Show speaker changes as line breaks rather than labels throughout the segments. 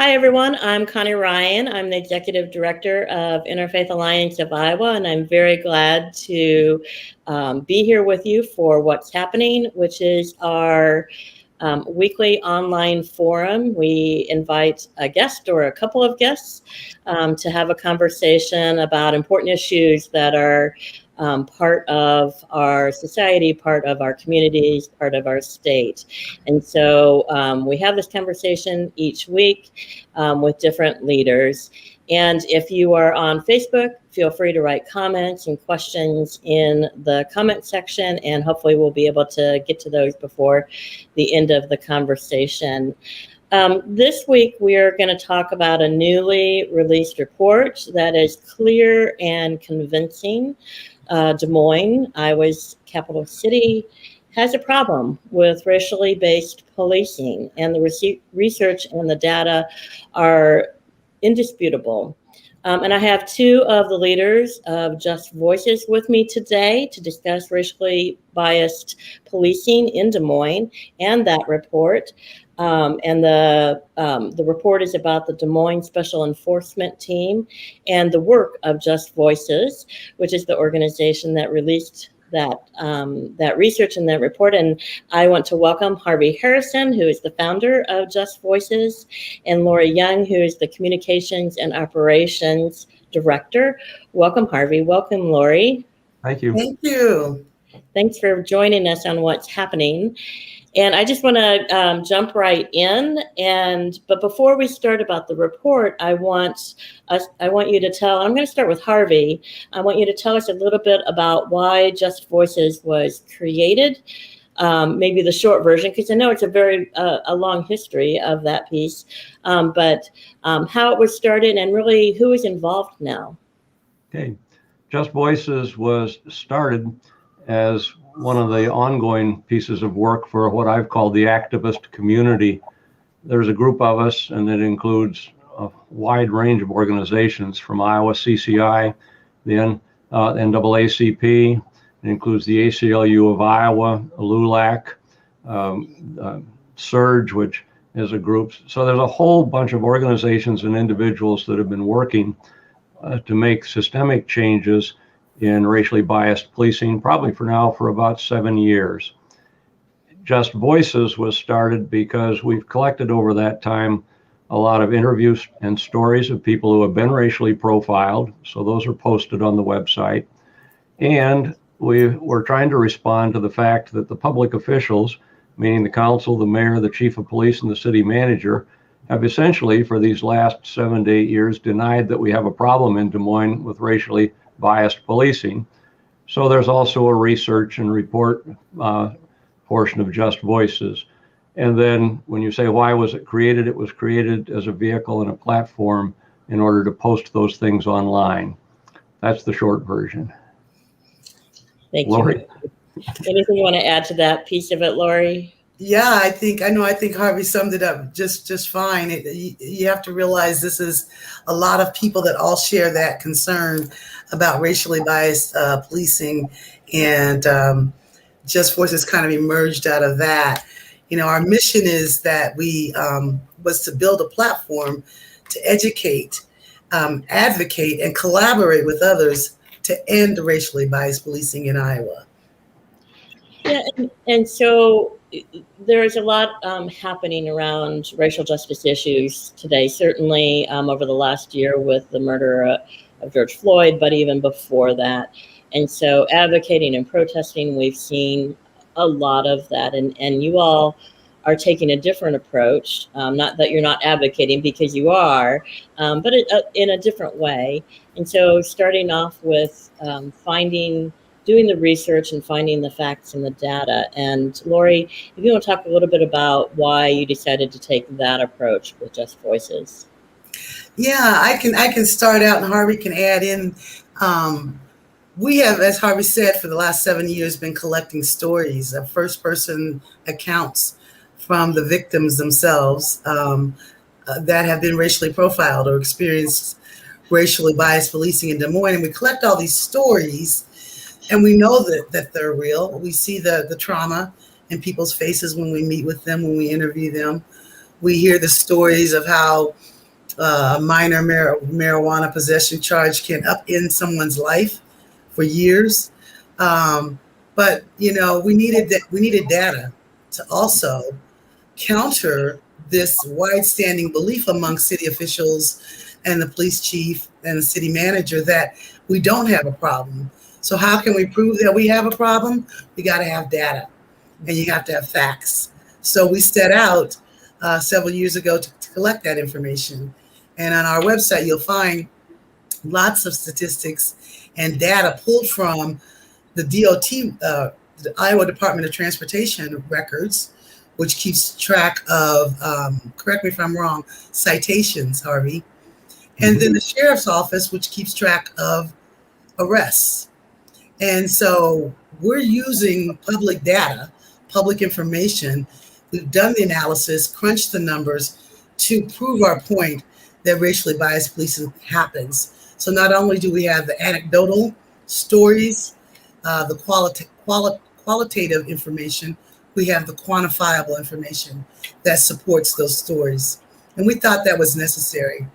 Hi, everyone. I'm Connie Ryan. I'm the Executive Director of Interfaith Alliance of Iowa, and I'm very glad to be here with you for What's Happening, which is our weekly online forum. We invite a guest or a couple of guests to have a conversation about important issues that are part of our society, part of our communities, part of our state. And so we have this conversation each week with different leaders. And if you are on Facebook, feel free to write comments and questions in the comment section, and hopefully we'll be able to get to those before the end of the conversation. This week, we are going to talk about a newly released report that is clear and convincing. Des Moines, Iowa's capital city, has a problem with racially based policing, and the research and the data are indisputable. And I have two of the leaders of Just Voices with me today to discuss racially biased policing in Des Moines and that report. And the report is about the Des Moines Special Enforcement Team and the work of Just Voices, which is the organization that released that research and that report. And I want to welcome Harvey Harrison, who is the founder of Just Voices, and Lori Young, who is the Communications and Operations Director. Welcome, Harvey. Welcome, Lori.
Thank you.
Thank you.
Thanks for joining us on What's Happening. And I just want to jump right in. But before we start about the report, I want you to tell. I'm going to start with Harvey. I want you to tell us a little bit about why Just Voices was created. Maybe the short version, because I know it's a long history of that piece. But how it was started and really who is involved now.
Okay, Just Voices was started as one of the ongoing pieces of work for what I've called the activist community. There's a group of us, and it includes a wide range of organizations from Iowa CCI, the NAACP, it includes the ACLU of Iowa, LULAC, SURGE, which is a group. So there's a whole bunch of organizations and individuals that have been working to make systemic changes in racially biased policing, probably for about 7 years. Just Voices was started because we've collected over that time a lot of interviews and stories of people who have been racially profiled. So those are posted on the website. And we were trying to respond to the fact that the public officials, meaning the council, the mayor, the chief of police, and the city manager, have essentially for these last 7 to 8 years denied that we have a problem in Des Moines with racially biased policing. So there's also a research and report portion of Just Voices. And then when you say why was it created, it was created as a vehicle and a platform in order to post those things online. That's the short version.
Thank
Lori?
you. Anything you want to add to that piece of it, Lori?
Yeah, I think Harvey summed it up just fine. You have to realize this is a lot of people that all share that concern about racially biased policing, and Just Voices kind of emerged out of that. You know, our mission is that we was to build a platform to educate, advocate, and collaborate with others to end racially biased policing in Iowa.
Yeah, and so there's a lot happening around racial justice issues today, certainly over the last year with the murder of George Floyd, but even before that. And so advocating and protesting, we've seen a lot of that. And you all are taking a different approach, not that you're not advocating, because you are, but in a different way. And so starting off with doing the research and finding the facts and the data. And Lori, if you want to talk a little bit about why you decided to take that approach with Just Voices.
Yeah, I can start out and Harvey can add in. We have, as Harvey said, for the last 7 years been collecting stories of first-person accounts from the victims themselves that have been racially profiled or experienced racially biased policing in Des Moines. And we collect all these stories, and we know that they're real. We see the trauma in people's faces when we meet with them, when we interview them. We hear the stories of how a minor marijuana possession charge can upend someone's life for years. But we needed data to also counter this wide-standing belief among city officials and the police chief and the city manager that we don't have a problem. So how can we prove that we have a problem? We got to have data, and you have to have facts. So we set out several years ago to collect that information. And on our website, you'll find lots of statistics and data pulled from the DOT, the Iowa Department of Transportation records, which keeps track of, correct me if I'm wrong, citations, Harvey. And then the sheriff's office, which keeps track of arrests. And so we're using public data, public information. We've done the analysis, crunched the numbers to prove our point that racially biased policing happens. So not only do we have the anecdotal stories, the qualitative information, we have the quantifiable information that supports those stories. And we thought that was necessary.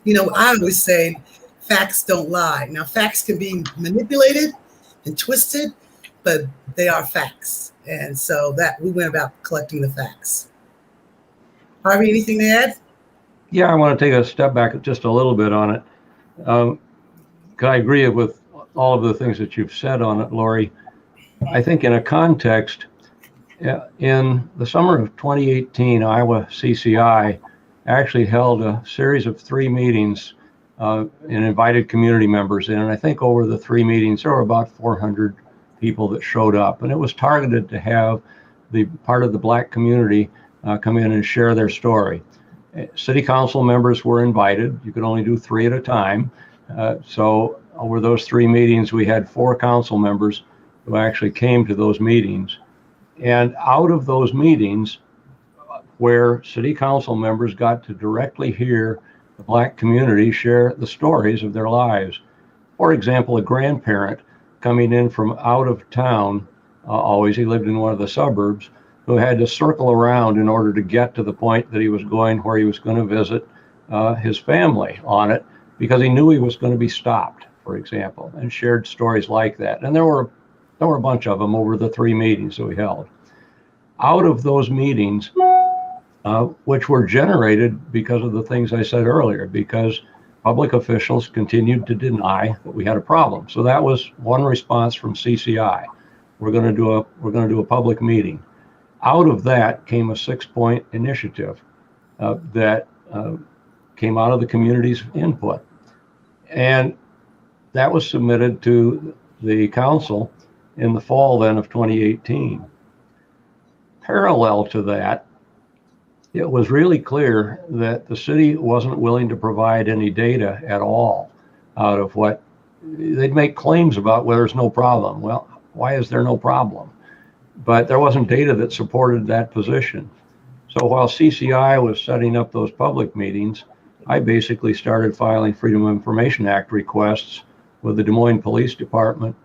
I always say facts don't lie. Now, facts can be manipulated and twisted, but they are facts. And so that we went about collecting the facts. Harvey, anything to add?
Yeah, I want to take a step back just a little bit on it. I agree with all of the things that you've said on it, Lori. I think in a context, in the summer of 2018, Iowa CCI actually held a series of 3 meetings and invited community members in. And I think over the 3 meetings, there were about 400 people that showed up. And it was targeted to have the part of the Black community come in and share their story. City council members were invited. You could only do 3 at a time. So over those 3 meetings, we had 4 council members who actually came to those meetings. And out of those meetings, where city council members got to directly hear the Black community share the stories of their lives. For example, a grandparent coming in from out of town, he lived in one of the suburbs, who had to circle around in order to get to the point that he was going where he was going to visit his family on it, because he knew he was going to be stopped, for example, and shared stories like that. And there were a bunch of them over the 3 meetings that we held. Out of those meetings, which were generated because of the things I said earlier, because public officials continued to deny that we had a problem. So that was one response from CCI. We're going to do a public meeting. Out of that came a 6-point initiative that came out of the community's input. And that was submitted to the council in the fall then of 2018. Parallel to that, it was really clear that the city wasn't willing to provide any data at all out of what they'd make claims about where there's no problem. Well, why is there no problem? But there wasn't data that supported that position. So while CCI was setting up those public meetings, I basically started filing Freedom of Information Act requests with the Des Moines Police Department,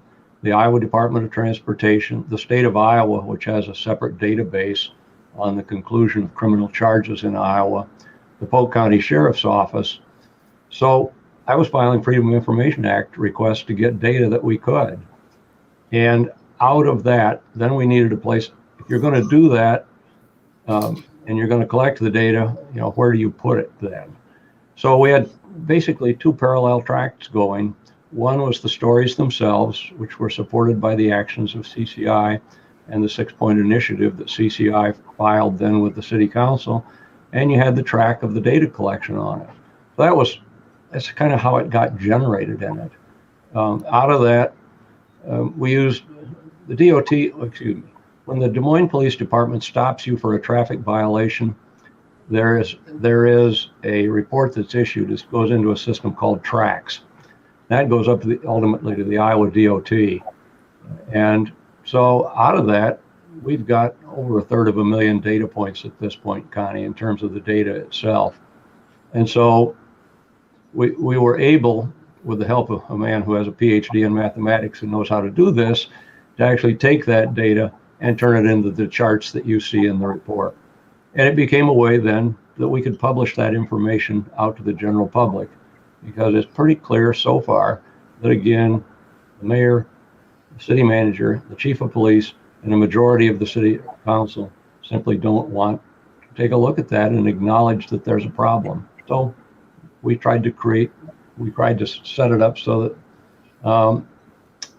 the Iowa Department of Transportation, the state of Iowa, which has a separate database on the conclusion of criminal charges in Iowa, the Polk County Sheriff's Office. So I was filing Freedom of Information Act requests to get data that we could. And out of that, then we needed a place. If you're going to do that and you're going to collect the data, where do you put it then? So we had basically 2 parallel tracks going. One was the stories themselves, which were supported by the actions of CCI and the 6-point initiative that CCI filed then with the city council. And you had the track of the data collection on it. So that's kind of how it got generated in it. Out of that, we used the DOT, when the Des Moines Police Department stops you for a traffic violation, there is a report that's issued. It goes into a system called TRACS. That goes up to ultimately to the Iowa DOT. And so out of that, we've got over 1/3 data points at this point, Connie, in terms of the data itself. And so we were able, with the help of a man who has a PhD in mathematics and knows how to do this, to actually take that data and turn it into the charts that you see in the report. And it became a way then that we could publish that information out to the general public, because it's pretty clear so far that, again, the mayor, the city manager, the chief of police, and a majority of the city council simply don't want to take a look at that and acknowledge that there's a problem. So we tried to set it up so that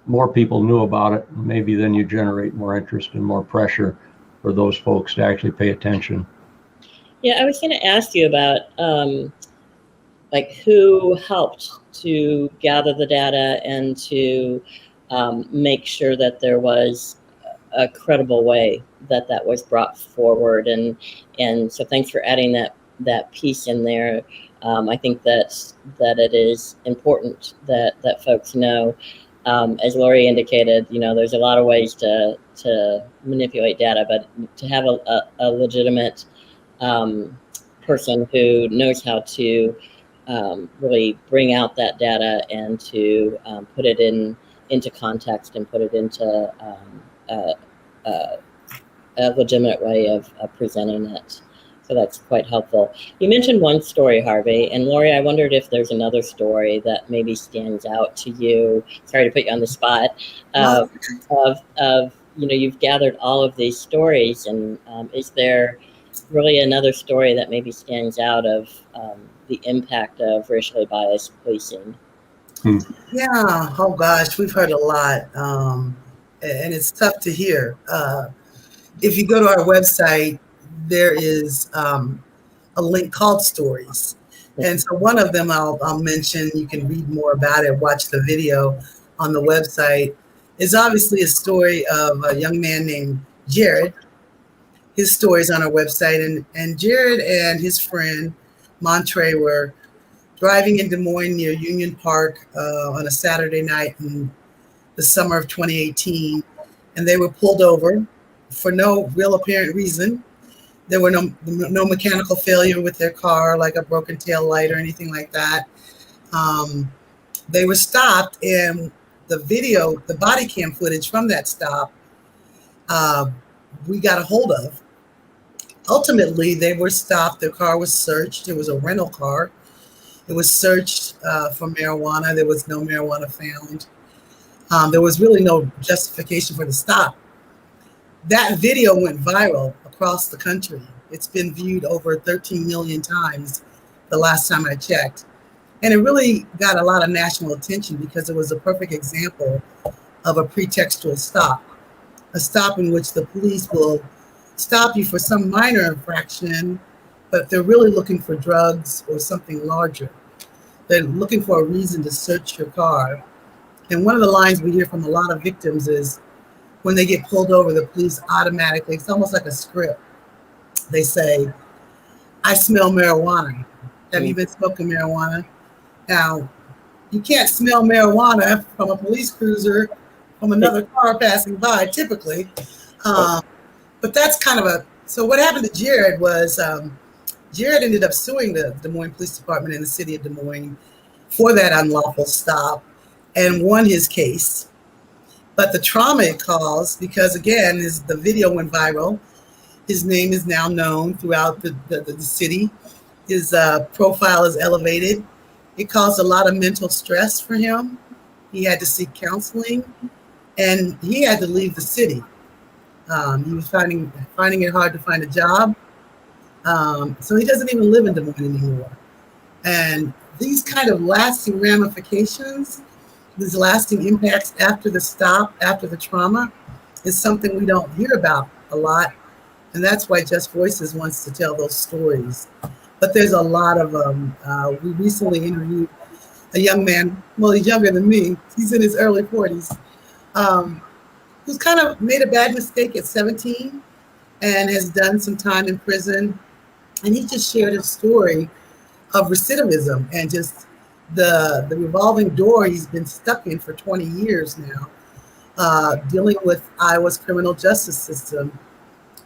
more people knew about it. Maybe then you generate more interest and more pressure for those folks to actually pay attention.
Yeah, I was going to ask you about like who helped to gather the data and to make sure that there was a credible way that that was brought forward, and so thanks for adding that piece in there. I think that it is important that folks know. As Lori indicated, there's a lot of ways to manipulate data, but to have a legitimate person who knows how to really bring out that data and to put it into context and put it into a legitimate way of presenting it. So that's quite helpful. You mentioned one story, Harvey, and Lori, I wondered if there's another story that maybe stands out to you. Sorry to put you on the spot. Of you've gathered all of these stories, and is there really another story that maybe stands out of the impact of racially biased policing?
Yeah. Oh gosh, we've heard a lot, and it's tough to hear. If you go to our website, there is a link called Stories. And so one of them I'll mention, you can read more about it, watch the video on the website, is obviously a story of a young man named Jared. His story is on our website. And Jared and his friend, Montre, were driving in Des Moines near Union Park on a Saturday night in the summer of 2018. And they were pulled over for no real apparent reason. There were no mechanical failure with their car, like a broken tail light or anything like that. They were stopped, and the body cam footage from that stop, we got a hold of. Ultimately, they were stopped. Their car was searched. It was a rental car. It was searched for marijuana. There was no marijuana found. There was really no justification for the stop. That video went viral across the country. It's been viewed over 13 million times the last time I checked. And it really got a lot of national attention because it was a perfect example of a pretextual stop, a stop in which the police will stop you for some minor infraction, but they're really looking for drugs or something larger. They're looking for a reason to search your car. And one of the lines we hear from a lot of victims is, when they get pulled over, the police automatically, it's almost like a script. They say, "I smell marijuana. Have you been smoking marijuana?" Now, you can't smell marijuana from a police cruiser, from another car passing by, typically. But that's kind of so what happened to Jared was, Jared ended up suing the Des Moines Police Department in the city of Des Moines for that unlawful stop and won his case. But the trauma it caused, because again, the video went viral, his name is now known throughout the city. His profile is elevated. It caused a lot of mental stress for him. He had to seek counseling, and he had to leave the city. He was finding it hard to find a job. So he doesn't even live in Des Moines anymore. And these kind of lasting ramifications, these lasting impacts after the stop, after the trauma, is something we don't hear about a lot. And that's why Just Voices wants to tell those stories. But there's a lot of them. We recently interviewed a young man, well, he's younger than me. He's in his early 40s, who's kind of made a bad mistake at 17 and has done some time in prison. And he just shared his story of recidivism and just the revolving door he's been stuck in for 20 years now, dealing with Iowa's criminal justice system.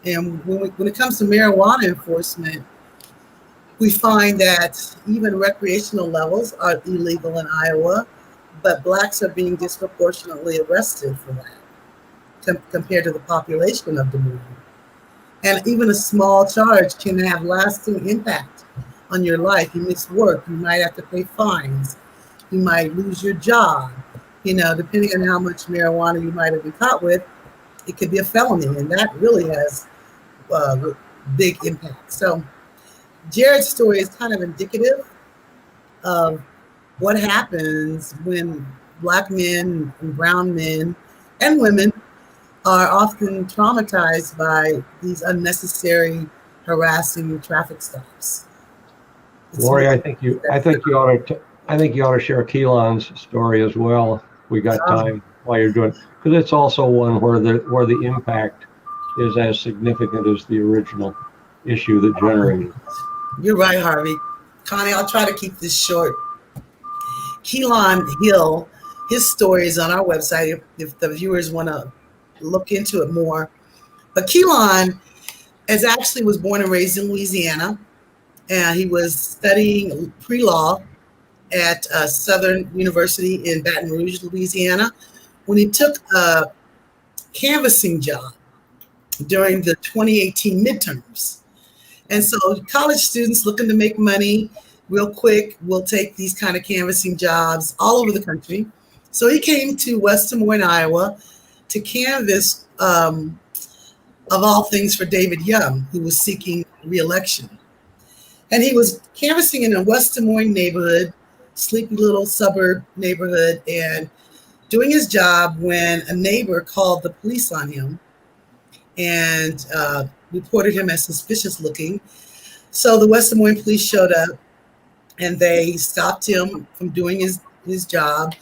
And when it comes to marijuana enforcement, we find that even recreational levels are illegal in Iowa, but Blacks are being disproportionately arrested for that compared to the population of Des Moines. And even a small charge can have lasting impact on your life. You miss work, you might have to pay fines, you might lose your job. Depending on how much marijuana you might have been caught with, it could be a felony, and that really has big impact. So Jared's story is kind of indicative of what happens when Black men and brown men and women are often traumatized by these unnecessary harassing traffic stops.
Lori, I think you ought to share Keelan's story as well. We got time while you're doing, because it's also one where the impact is as significant as the original issue that generated.
You're right, Harvey. Connie, I'll try to keep this short. Keelan Hill, his story is on our website if the viewers want to look into it more. But Keelan was born and raised in Louisiana, and he was studying pre-law at Southern University in Baton Rouge, Louisiana, when he took a canvassing job during the 2018 midterms. And so college students looking to make money real quick will take these kind of canvassing jobs all over the country. So he came to West Des Moines, Iowa to canvass, of all things, for David Young, who was seeking re-election. And he was canvassing in a West Des Moines neighborhood, sleepy little suburb neighborhood, and doing his job when a neighbor called the police on him and reported him as suspicious looking. So the West Des Moines police showed up and they stopped him from doing his job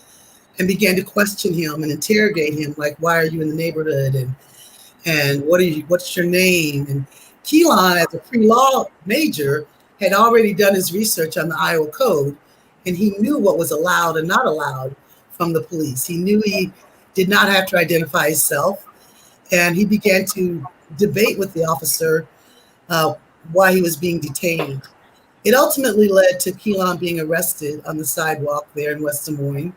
and began to question him and interrogate him, like, why are you in the neighborhood? And what's your name? And Keelan, as a pre-law major, had already done his research on the Iowa Code, and he knew what was allowed and not allowed from the police. He knew he did not have to identify himself, and he began to debate with the officer why he was being detained. It ultimately led to Keelan being arrested on the sidewalk there in West Des Moines,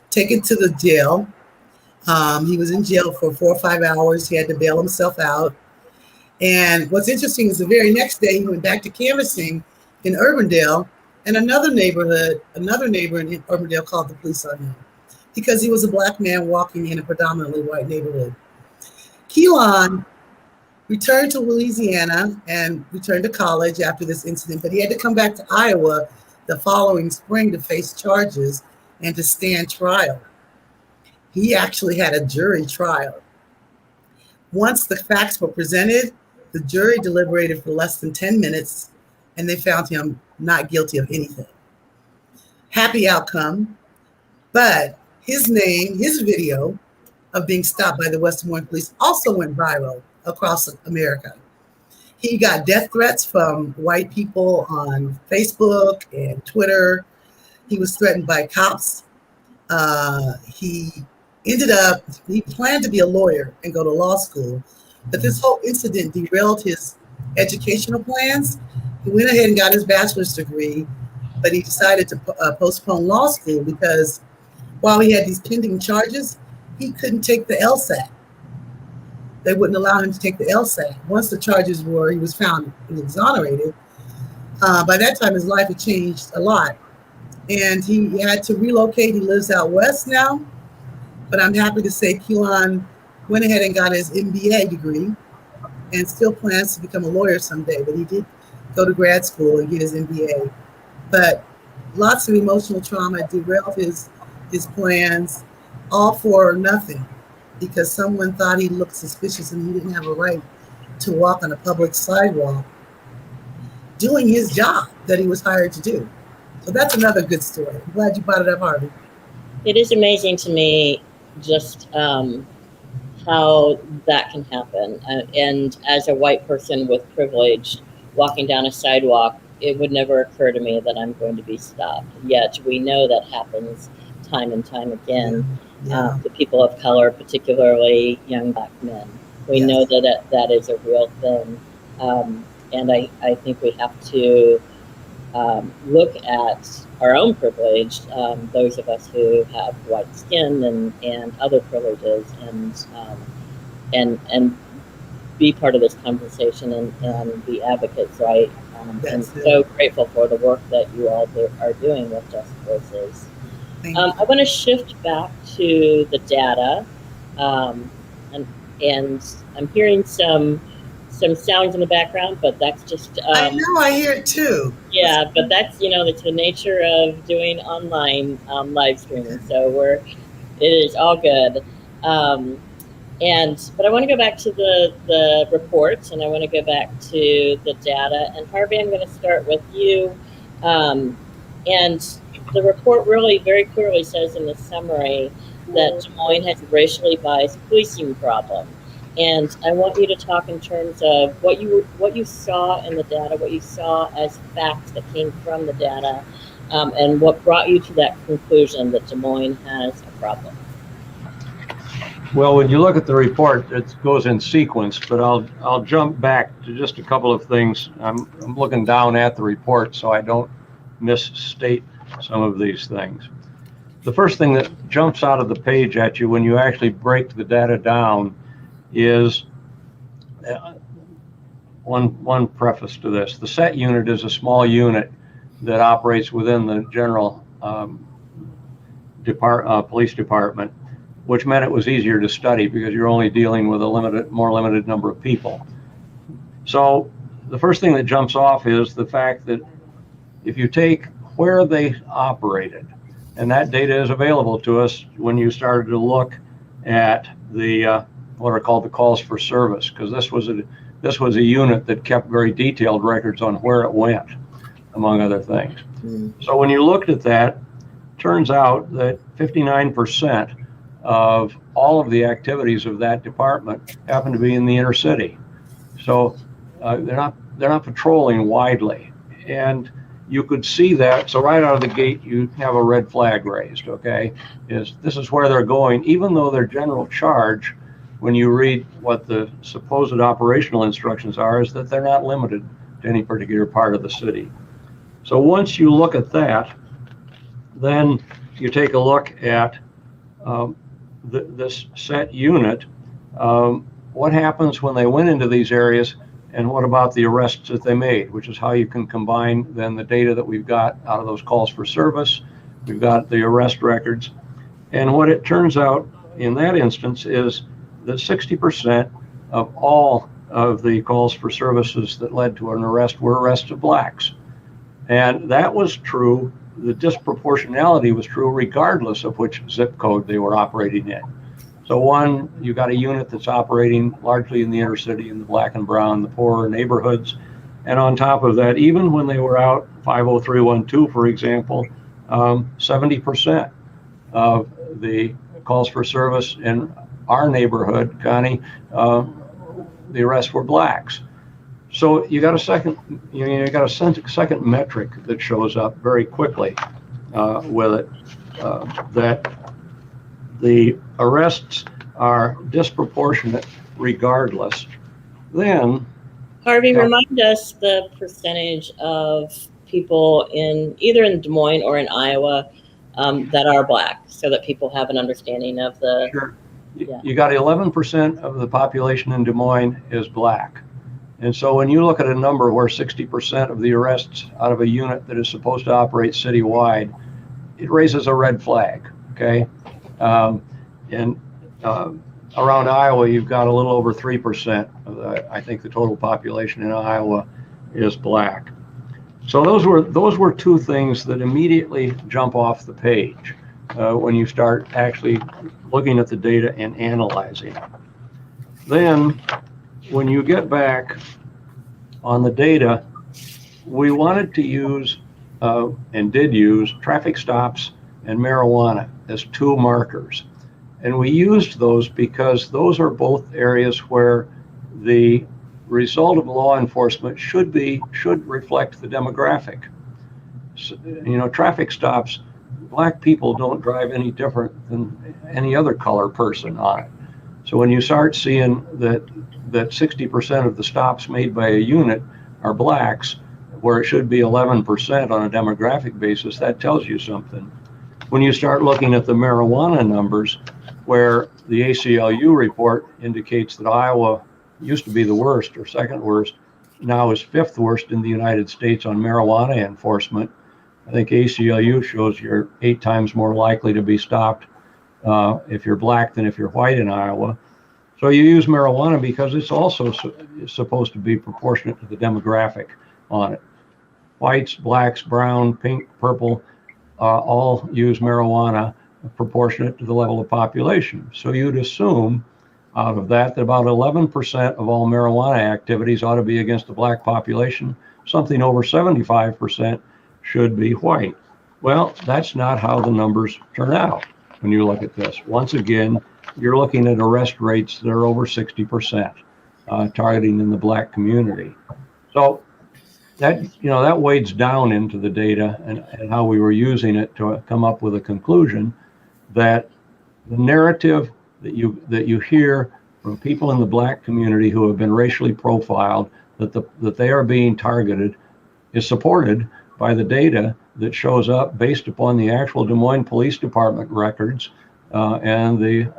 taken to the jail. He was in jail for 4 or 5 hours. He had to bail himself out. And what's interesting is the very next day, he went back to canvassing in Urbandale, and another neighbor in Urbandale called the police on him because he was a Black man walking in a predominantly white neighborhood. Keelan returned to Louisiana and returned to college after this incident, but he had to come back to Iowa the following spring to face charges and to stand trial. He actually had a jury trial. Once the facts were presented, the jury deliberated for less than 10 minutes, and they found him not guilty of anything. Happy outcome, but his video of being stopped by the West Des Moines police also went viral across America. He got death threats from white people on Facebook and Twitter. He was threatened by cops. He planned to be a lawyer and go to law school, but this whole incident derailed his educational plans. He went ahead and got his bachelor's degree, but he decided to postpone law school because while he had these pending charges, he couldn't take the LSAT. They wouldn't allow him to take the LSAT. Once the charges he was found exonerated. By that time, his life had changed a lot. And he had to relocate. He lives out west now. But I'm happy to say Keelan went ahead and got his MBA degree and still plans to become a lawyer someday. But he did go to grad school and get his MBA. But lots of emotional trauma derailed his plans, all for nothing, because someone thought he looked suspicious and he didn't have a right to walk on a public sidewalk doing his job that he was hired to do. So that's another good story. I'm glad you brought it up, Harvey.
It is amazing to me just how that can happen. And as a white person with privilege walking down a sidewalk, it would never occur to me that I'm going to be stopped. Yet we know that happens time and time again to people of color, particularly young Black men. We know that is a real thing. And I think we have to look at our own privilege, those of us who have white skin and other privileges, and be part of this conversation and be advocates, right? And
That's it.
so grateful for the work that you all are doing with Just Voices. I want to shift back to the data, and I'm hearing some sounds in the background, but that's just
I know, I hear it too.
Yeah, but that's it's the nature of doing online live streaming, so it is all good. But I want to go back to the reports, and I want to go back to the data. And Harvey, I'm going to start with you. And the report really very clearly says in the summary that Des Moines has a racially biased policing problem. And I want you to talk in terms of what you saw in the data, what you saw as facts that came from the data, and what brought you to that conclusion that Des Moines has a problem.
Well, when you look at the report, it goes in sequence, but I'll jump back to just a couple of things. I'm looking down at the report so I don't misstate some of these things. The first thing that jumps out of the page at you when you actually break the data down is one preface to this. The SET unit is a small unit that operates within the general police department, which meant it was easier to study because you're only dealing with a more limited number of people. So the first thing that jumps off is the fact that if you take where they operated, and that data is available to us when you started to look at the what are called the calls for service, because this was a unit that kept very detailed records on where it went, among other things. So when you looked at that, turns out that 59% of all of the activities of that department happen to be in the inner city. So they're not patrolling widely, and you could see that. So right out of the gate, you have a red flag raised. Okay, this is where they're going, even though their general charge, when you read what the supposed operational instructions are, is that they're not limited to any particular part of the city. So once you look at that, then you take a look at this SET unit. What happens when they went into these areas, and what about the arrests that they made, which is how you can combine then the data that we've got out of those calls for service. We've got the arrest records. And what it turns out in that instance is that 60% of all of the calls for services that led to an arrest were arrests of blacks. And that was true. The disproportionality was true regardless of which zip code they were operating in. So you got a unit that's operating largely in the inner city, in the black and brown, the poorer neighborhoods. And on top of that, even when they were out 50312, for example, 70% of the calls for service in our neighborhood, Connie, the arrests were blacks. So you got a second metric that shows up very quickly with it, that the arrests are disproportionate regardless. Then,
Harvey, remind us the percentage of people either in Des Moines or in Iowa that are black, so that people have an understanding of the.
Sure. Yeah. You got 11% of the population in Des Moines is black. And so when you look at a number where 60% of the arrests out of a unit that is supposed to operate citywide, it raises a red flag, okay? Around Iowa, you've got a little over 3% of I think the total population in Iowa is black. So those were two things that immediately jump off the page when you start actually looking at the data and analyzing it. Then, when you get back on the data, we wanted to use and did use traffic stops and marijuana as two markers. And we used those because those are both areas where the result of law enforcement should reflect the demographic. So, traffic stops, black people don't drive any different than any other color person on it. So when you start seeing that 60% of the stops made by a unit are blacks, where it should be 11% on a demographic basis, that tells you something. When you start looking at the marijuana numbers, where the ACLU report indicates that Iowa used to be the worst or second worst, now is fifth worst in the United States on marijuana enforcement. I think ACLU shows you're 8 times more likely to be stopped if you're black than if you're white in Iowa. So you use marijuana because it's also supposed to be proportionate to the demographic on it. Whites, blacks, brown, pink, purple, all use marijuana proportionate to the level of population. So you'd assume out of that about 11% of all marijuana activities ought to be against the black population. Something over 75% should be white. Well, that's not how the numbers turn out when you look at this. Once again, you're looking at arrest rates that are over 60%, targeting in the black community. So that, that wades down into the data and how we were using it to come up with a conclusion that the narrative that you hear from people in the black community who have been racially profiled, that they are being targeted, is supported by the data that shows up based upon the actual Des Moines Police Department records and the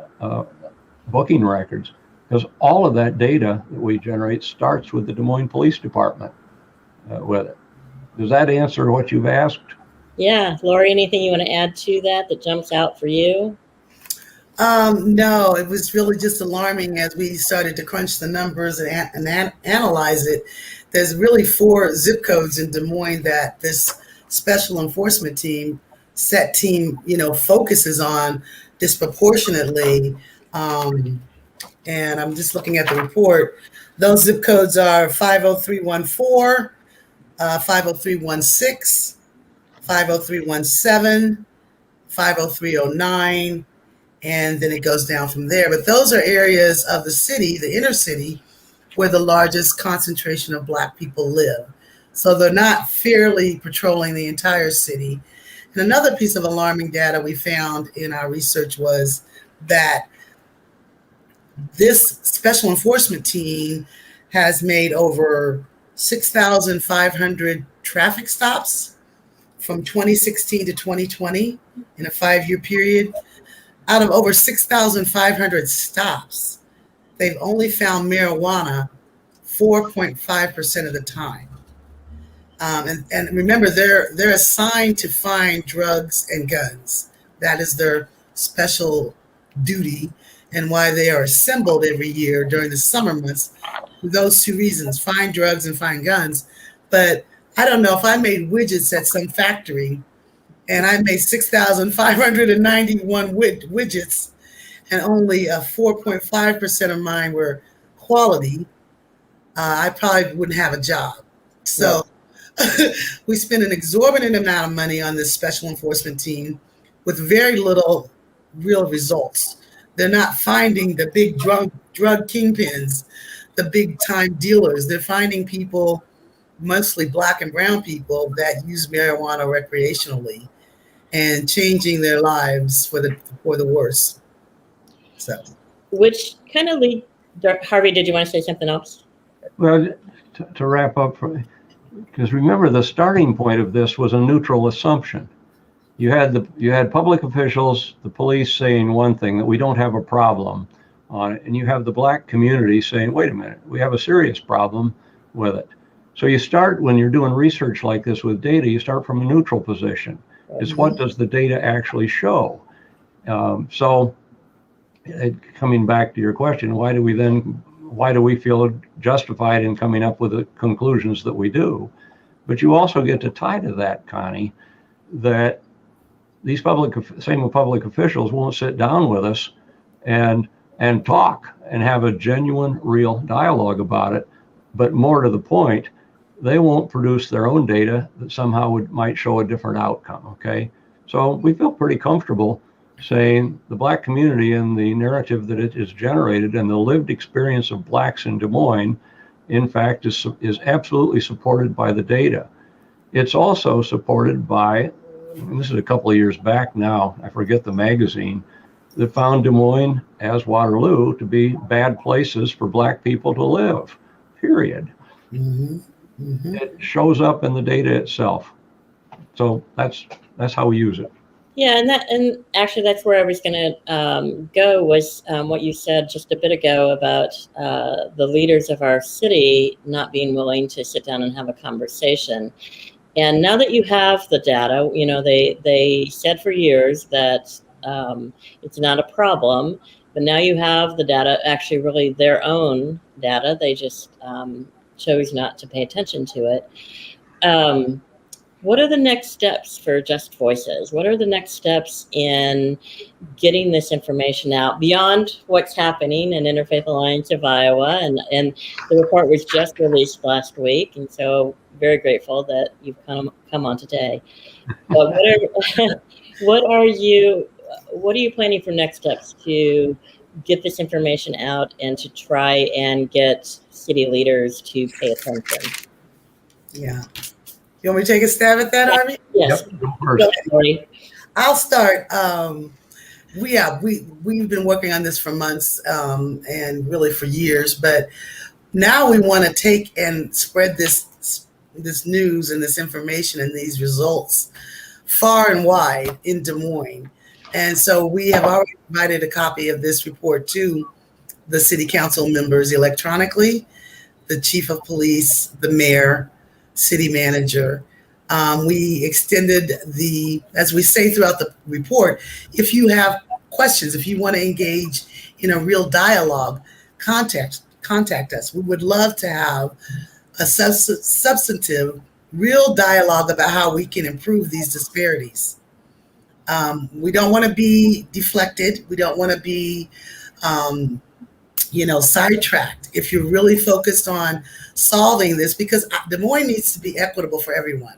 booking records, because all of that data that we generate starts with the Des Moines Police Department with it. Does that answer what you've asked?
Yeah. Lori, anything you want to add to that jumps out for you?
No, it was really just alarming as we started to crunch the numbers and analyze it. There's really 4 zip codes in Des Moines that this special enforcement team, focuses on disproportionately. And I'm just looking at the report. Those zip codes are 50314, 50316, 50317, 50309, and then it goes down from there. But those are areas of the city, the inner city, where the largest concentration of Black people live. So they're not fairly patrolling the entire city. And another piece of alarming data we found in our research was that this special enforcement team has made over 6,500 traffic stops from 2016 to 2020 in a 5-year period. Out of over 6,500 stops, they've only found marijuana 4.5% of the time. And remember, they're assigned to find drugs and guns. That is their special duty, and why they are assembled every year during the summer months for those 2 reasons: find drugs and find guns. But I don't know, if I made widgets at some factory and I made 6,591 widgets and only 4.5% of mine were quality, I probably wouldn't have a job. So we spend an exorbitant amount of money on this special enforcement team with very little real results. They're not finding the big drug kingpins, the big time dealers. They're finding people, mostly Black and brown people, that use marijuana recreationally and changing their lives for the worse. So,
which kind of lead, Harvey, did you want to say something else?
Well, to wrap up, because remember, the starting point of this was a neutral assumption. You had public officials, the police, saying one thing, that we don't have a problem on it, and you have the Black community saying, wait a minute, we have a serious problem with it. So you start, when you're doing research like this with data, you start from a neutral position. It's what does the data actually show? So coming back to your question, why do we feel justified in coming up with the conclusions that we do? But you also get to tie to that, Connie, that these public officials won't sit down with us and talk and have a genuine, real dialogue about it. But more to the point, they won't produce their own data that somehow might show a different outcome. Okay, so we feel pretty comfortable saying the Black community and the narrative that it is generated and the lived experience of Blacks in Des Moines, in fact, is absolutely supported by the data. It's also supported by, and this is a couple of years back now, I forget the magazine, that found Des Moines, as Waterloo, to be bad places for Black people to live, period. It shows up in the data itself. So that's how we use it.
Yeah, and actually that's where I was going to go was what you said just a bit ago about the leaders of our city not being willing to sit down and have a conversation. And now that you have the data, you know, they said for years that it's not a problem, but now you have the data, actually really their own data. They just chose not to pay attention to it. Um, what are the next steps for Just Voices? What are the next steps in getting this information out beyond what's happening in Interfaith Alliance of Iowa? And the report was just released last week, and so very grateful that you've come on today. But what are you planning for next steps to get this information out and to try and get city leaders to pay attention?
Yeah. You want me to take a stab at that, Harvey?
Yes.
Yep, go first.
I'll start. We've been working on this for months and really for years, but now we want to take and spread this news and this information and these results far and wide in Des Moines. And so we have already provided a copy of this report to the city council members electronically, the chief of police, the mayor, city manager. We extended as we say throughout the report, if you have questions, if you want to engage in a real dialogue, contact us. We would love to have a substantive, real dialogue about how we can improve these disparities. We don't want to be deflected. We don't want to be, sidetracked. If you're really focused on solving this, because Des Moines needs to be equitable for everyone.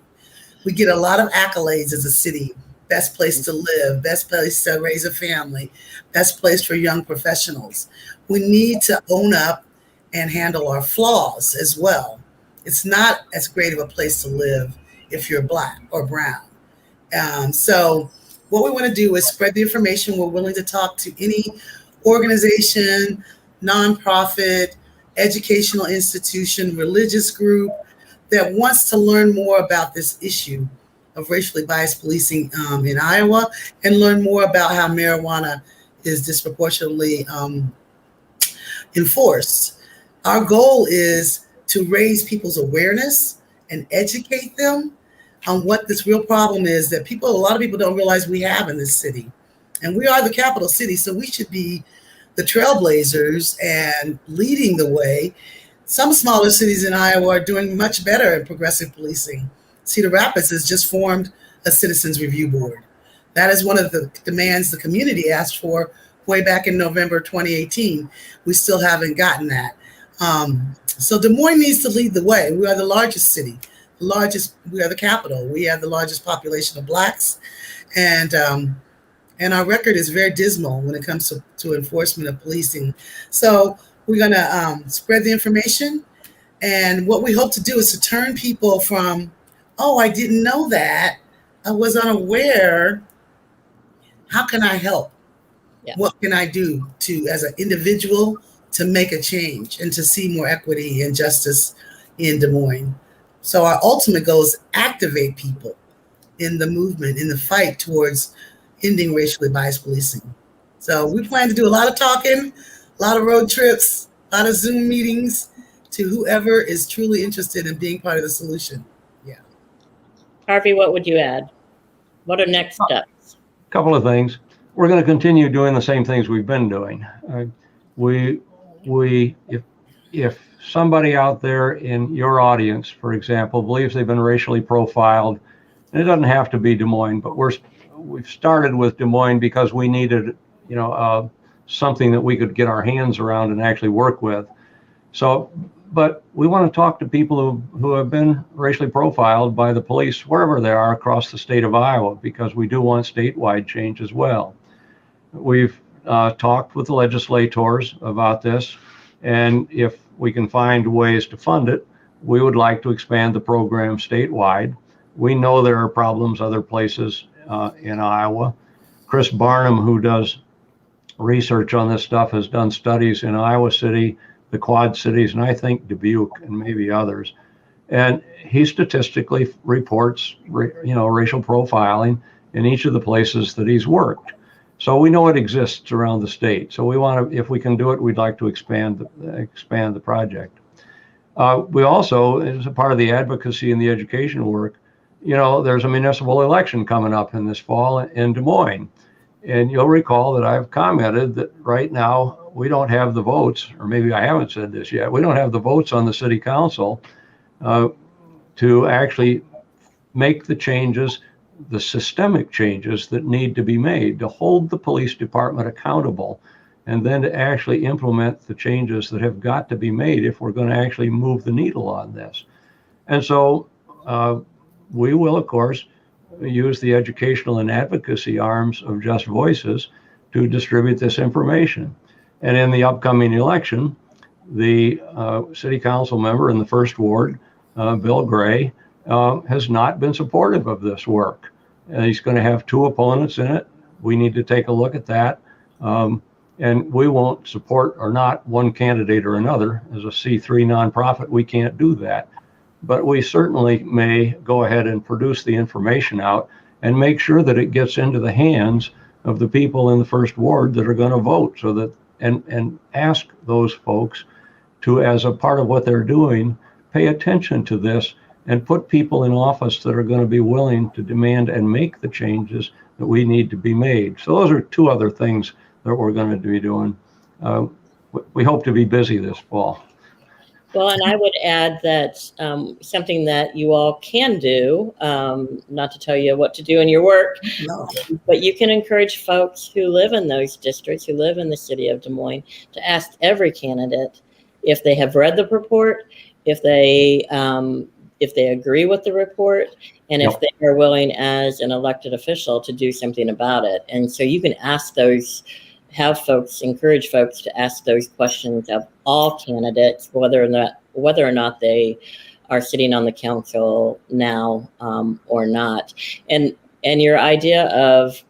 We get a lot of accolades as a city. Best place to live, best place to raise a family, best place for young professionals. We need to own up and handle our flaws as well. It's not as great of a place to live if you're Black or brown. So what we want to do is spread the information. We're willing to talk to any organization, nonprofit, educational institution, religious group that wants to learn more about this issue of racially biased policing in Iowa, and learn more about how marijuana is disproportionately enforced. Our goal is to raise people's awareness and educate them on what this real problem is that a lot of people don't realize we have in this city. And we are the capital city, so we should be the trailblazers and leading the way. Some smaller cities in Iowa are doing much better in progressive policing. Cedar Rapids has just formed a citizens review board. That is one of the demands the community asked for way back in November 2018. We still haven't gotten that. So Des Moines needs to lead the way. We are the largest city, we are the capital. We have the largest population of Blacks, and our record is very dismal when it comes to enforcement of policing. So we're gonna spread the information, and what we hope to do is to turn people from, oh, I didn't know that, I was unaware, how can I help? Yeah. What can I do as an individual to make a change and to see more equity and justice in Des Moines? So our ultimate goal is to activate people in the movement, in the fight towards ending racially biased policing. So we plan to do a lot of talking, a lot of road trips, a lot of Zoom meetings to whoever is truly interested in being part of the solution. Yeah.
Harvey, what would you add? What are next steps?
A couple of things. We're going to continue doing the same things we've been doing. If somebody out there in your audience, for example, believes they've been racially profiled, and it doesn't have to be Des Moines, but we've started with Des Moines because we needed, something that we could get our hands around and actually work with. So, but we want to talk to people who have been racially profiled by the police wherever they are across the state of Iowa, because we do want statewide change as well. We've talked with the legislators about this, and if we can find ways to fund it, we would like to expand the program statewide. We know there are problems other places in Iowa. Chris Barnum, who does research on this stuff, has done studies in Iowa City, the Quad Cities, and I think Dubuque and maybe others. And he statistically reports, racial profiling in each of the places that he's worked. So we know it exists around the state. So we want to, if we can do it, we'd like to expand the project. We also, as a part of the advocacy and the educational work, there's a municipal election coming up in this fall in Des Moines. And you'll recall that I've commented that right now we don't have the votes, or maybe I haven't said this yet, we don't have the votes on the city council to actually make the changes, the systemic changes that need to be made to hold the police department accountable, and then to actually implement the changes that have got to be made if we're going to actually move the needle on this. And so we will, of course, use the educational and advocacy arms of Just Voices to distribute this information. And in the upcoming election, the city council member in the first ward, Bill Gray, has not been supportive of this work. He's going to have two opponents in it. We need to take a look at that. And we won't support or not one candidate or another. As a C3 nonprofit, we can't do that. But we certainly may go ahead and produce the information out and make sure that it gets into the hands of the people in the first ward that are going to vote, so that and ask those folks to, as a part of what they're doing, pay attention to this and put people in office that are going to be willing to demand and make the changes that we need to be made. So those are two other things that we're going to be doing. We hope to be busy this fall.
Well, and I would add that something that you all can do, not to tell you what to do in your work,
No.
but you can encourage folks who live in those districts, who live in the city of Des Moines, to ask every candidate if they have read the report, if they agree with the report, and if they are willing as an elected official to do something about it. And so you can ask those, encourage folks to ask those questions of all candidates, whether or not they are sitting on the council now or not. And your idea of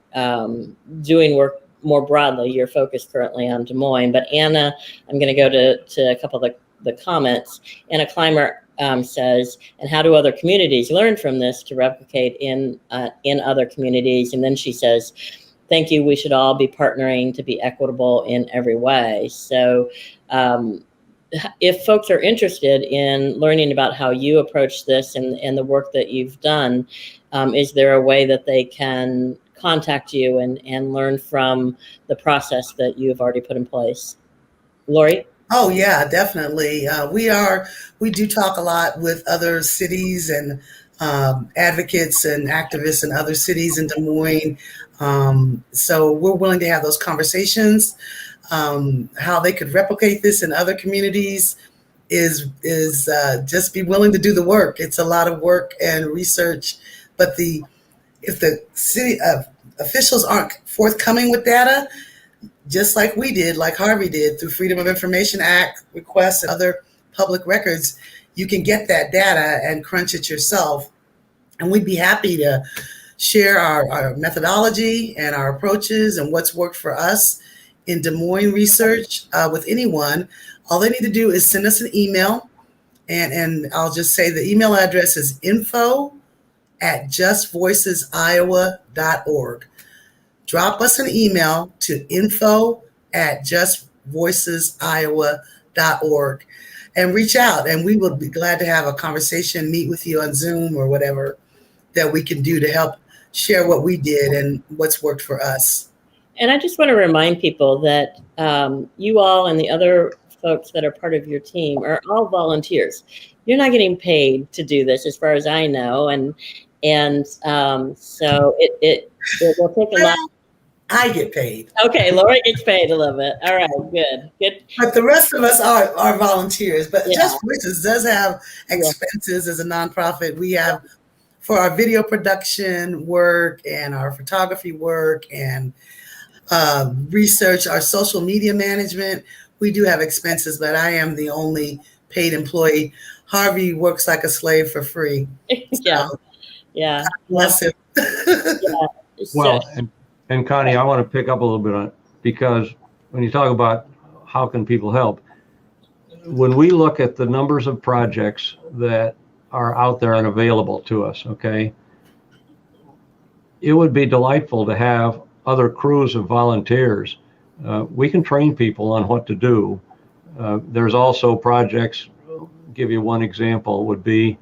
doing work more broadly, you're focused currently on Des Moines, but Anna, I'm going to go to a couple of the comments. Anna Clymer says, and how do other communities learn from this to replicate in other communities? And then she says, thank you, we should all be partnering to be equitable in every way. So if folks are interested in learning about how you approach this and the work that you've done, is there a way that they can contact you and learn from the process that you have already put in place? Lori?
Oh yeah, definitely. We do talk a lot with other cities and advocates and activists in other cities in Des Moines. So we're willing to have those conversations. How they could replicate this in other communities is just be willing to do the work. It's a lot of work and research, but if the city officials aren't forthcoming with data, just like we did, like Harvey did through Freedom of Information Act requests and other public records, you can get that data and crunch it yourself. And we'd be happy to share our methodology and our approaches and what's worked for us in Des Moines research with anyone. All they need to do is send us an email. And I'll just say the email address is info@justvoicesiowa.org. Drop us an email to info@justvoicesiowa.org and reach out, and we will be glad to have a conversation, meet with you on Zoom or whatever that we can do to help share what we did and what's worked for us.
And I just want to remind people that you all and the other folks that are part of your team are all volunteers. You're not getting paid to do this, as far as I know, and so it will take a lot.
I get paid.
Okay, Laura gets paid a little bit. All right, good.
But the rest of us are volunteers. But Just Voices does have expenses as a nonprofit. We have for our video production work and our photography work and research, our social media management. We do have expenses, but I am the only paid employee. Harvey works like a slave for free.
Yeah.
Bless him.
Well, and Connie, I want to pick up a little bit on it, because when you talk about how can people help, when we look at the numbers of projects that are out there and available to us, okay, it would be delightful to have other crews of volunteers. We can train people on what to do. There's also projects. I'll give you one example would be,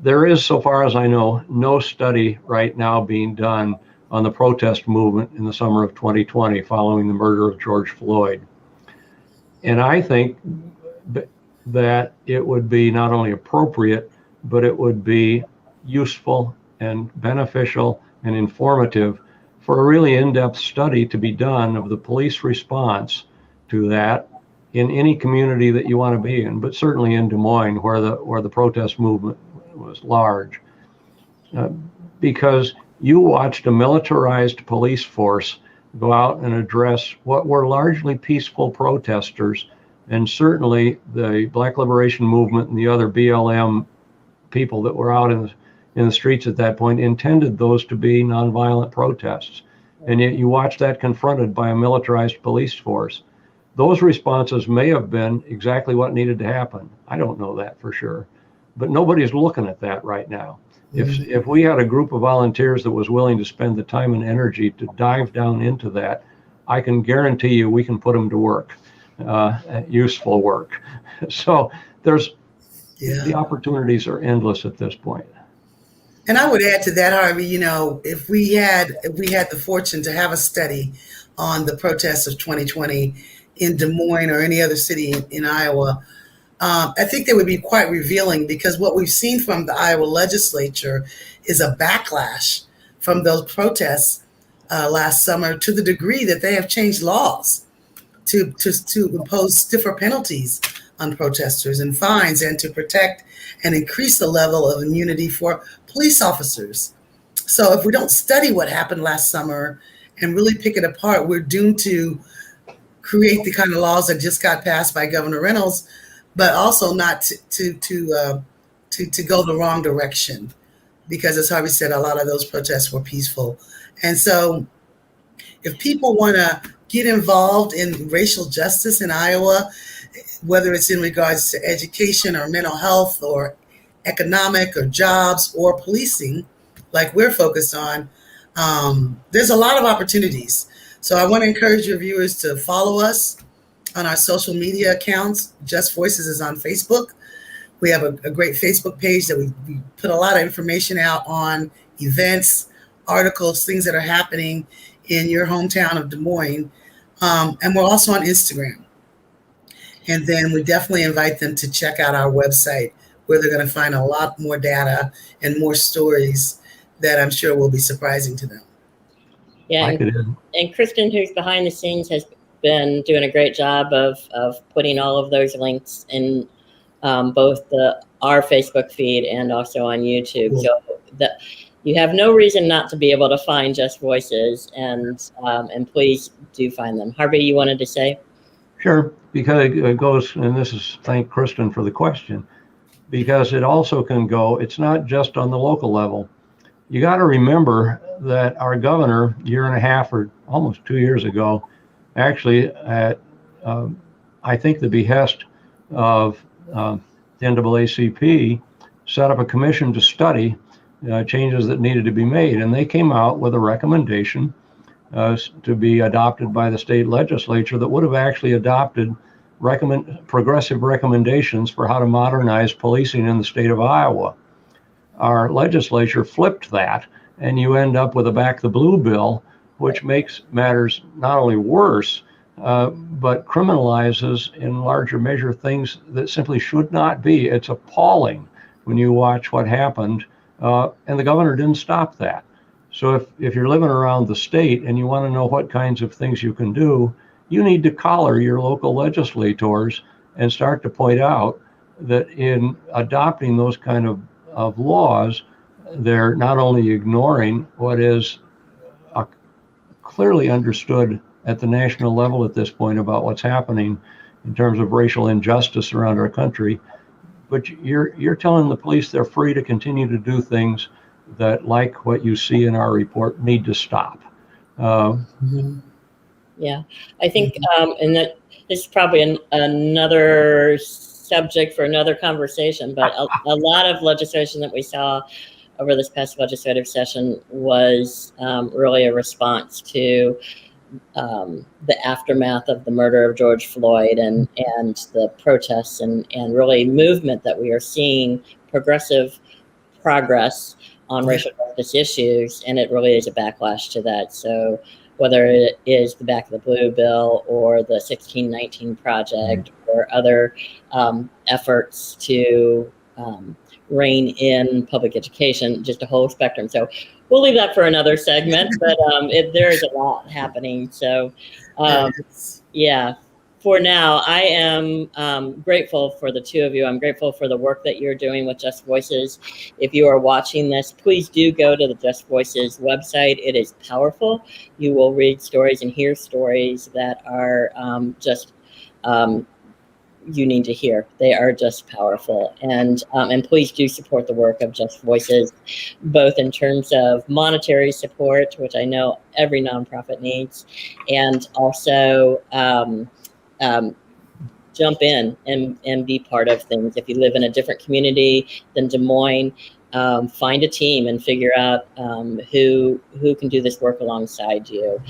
there is, so far as I know, no study right now being done on the protest movement in the summer of 2020 following the murder of George Floyd. And I think that it would be not only appropriate, but it would be useful and beneficial and informative for a really in-depth study to be done of the police response to that in any community that you want to be in, but certainly in Des Moines, where the protest movement was large. Because you watched a militarized police force go out and address what were largely peaceful protesters, and certainly the Black Liberation Movement and the other BLM people that were out in the streets at that point intended those to be nonviolent protests. And yet you watch that confronted by a militarized police force. Those responses may have been exactly what needed to happen. I don't know that for sure, but nobody's looking at that right now. If we had a group of volunteers that was willing to spend the time and energy to dive down into that, I can guarantee you we can put them to work, useful work. So the opportunities are endless at this point.
And I would add to that, Harvey, if we had the fortune to have a study on the protests of 2020 in Des Moines or any other city in Iowa, I think they would be quite revealing, because what we've seen from the Iowa legislature is a backlash from those protests last summer, to the degree that they have changed laws to impose stiffer penalties on protesters and fines, and to protect and increase the level of immunity for police officers. So if we don't study what happened last summer and really pick it apart, we're doomed to create the kind of laws that just got passed by Governor Reynolds, but also not to go the wrong direction, because, as Harvey said, a lot of those protests were peaceful. And so if people want to get involved in racial justice in Iowa, whether it's in regards to education or mental health or economic or jobs or policing, like we're focused on, there's a lot of opportunities. So I want to encourage your viewers to follow us on our social media accounts. Just Voices is on Facebook. We have a great Facebook page that we put a lot of information out on, events, articles, things that are happening in your hometown of Des Moines. And we're also on Instagram. And then we definitely invite them to check out our website, where they're going to find a lot more data and more stories that I'm sure will be surprising to them.
Yeah, and Kristen, who's behind the scenes, has been doing a great job of putting all of those links in both our Facebook feed and also on YouTube. Cool. So you have no reason not to be able to find Just Voices, and please do find them. Harvey, you wanted to say?
Sure, because it goes, and this is, thank Kristen for the question, because it also can go, it's not just on the local level. You got to remember that our governor, a year and a half or almost 2 years ago, actually at, I think, the behest of the NAACP, set up a commission to study changes that needed to be made. And they came out with a recommendation to be adopted by the state legislature that would have actually adopted progressive recommendations for how to modernize policing in the state of Iowa. Our legislature flipped that, and you end up with a Back the Blue bill, which makes matters not only worse, but criminalizes in larger measure things that simply should not be. It's appalling when you watch what happened, and the governor didn't stop that. So if you're living around the state and you want to know what kinds of things you can do, you need to collar your local legislators and start to point out that in adopting those kind of laws, they're not only ignoring what is clearly understood at the national level at this point about what's happening in terms of racial injustice around our country, but you're telling the police they're free to continue to do things that, like what you see in our report, need to stop.
Yeah, I think, and that this is probably another subject for another conversation, but a lot of legislation that we saw over this past legislative session was really a response to the aftermath of the murder of George Floyd and the protests and really movement that we are seeing, progressive progress on racial justice issues, and it really is a backlash to that. So whether it is the Back of the Blue bill or the 1619 project or other efforts to rein in public education, just a whole spectrum. So we'll leave that for another segment, but there is a lot happening. So yeah, for now, I am grateful for the two of you. I'm grateful for the work that you're doing with Just Voices. If you are watching this, please do go to the Just Voices website. It is powerful. You will read stories and hear stories that are just you need to hear. They are just powerful. And please do support the work of Just Voices, both in terms of monetary support, which I know every nonprofit needs, and also jump in and be part of things. If you live in a different community than Des Moines, find a team and figure out who can do this work alongside you,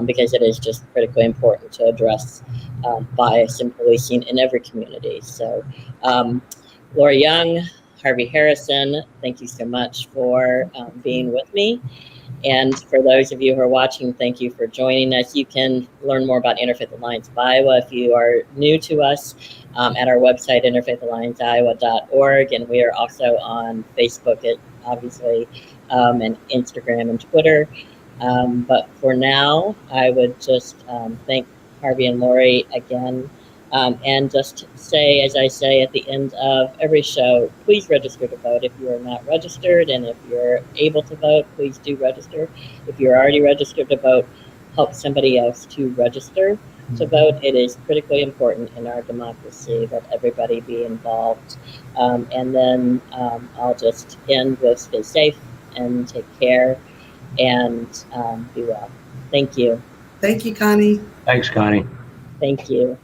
because it is just critically important to address bias in policing in every community. So Laura Young, Harvey Harrison, thank you so much for being with me. And for those of you who are watching, thank you for joining us. You can learn more about Interfaith Alliance of Iowa if you are new to us at our website, interfaithallianceiowa.org. And we are also on Facebook, obviously, and Instagram and Twitter. But for now, I would just thank Harvey and Lori again. And just say, as I say at the end of every show, please register to vote if you are not registered. And if you're able to vote, please do register. If you're already registered to vote, help somebody else to register to vote. It is critically important in our democracy that everybody be involved. And then I'll just end with stay safe and take care and be well. Thank you.
Thank you, Connie.
Thanks, Connie.
Thank you.